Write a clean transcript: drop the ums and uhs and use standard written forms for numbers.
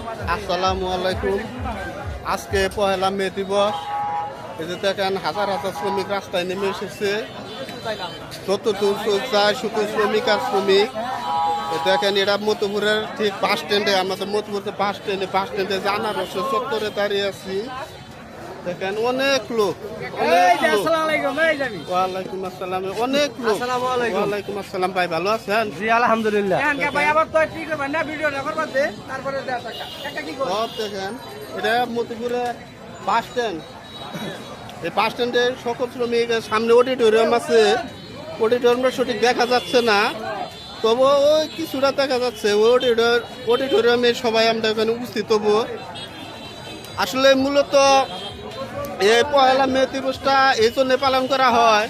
আসসালামু আলাইকুম। আজকে পহেলা মে দিবস। এই যে দেখেন হাজার হাজার শ্রমিক রাস্তায় নেমে এসেছে। শুধু শ্রমিক আর শ্রমিক। দেখেন এরা মতুপুরের ঠিক বাস স্ট্যান্ডে, আমাদের মতুপুরের বাস স্ট্যান্ডে আনারসের চত্বরে দাঁড়িয়ে আছি। দেখেন অনেক লোক, ওয়ালাইকুম আসসালাম, অনেক লোক। ওয়ালাইকুম আসসালাম ভাই, ভালো আছেন? জি আলহামদুলিল্লাহ। সব দেখেন এটা মতিপুরের বাস স্ট্যান্ড। এই বাস স্ট্যান্ডের সকল শ্রমিক, সামনে অডিটোরিয়াম আছে, অডিটোরিয়ামটা সঠিক দেখা যাচ্ছে না, তবু ওই কিছুটা দেখা যাচ্ছে। ওই অডিটোরিয়ামে সবাই আমরা এখানে উপস্থিত হবো। আসলে মূলত এই পহেলা মে দিবসটা এই জন্য পালন করা হয়,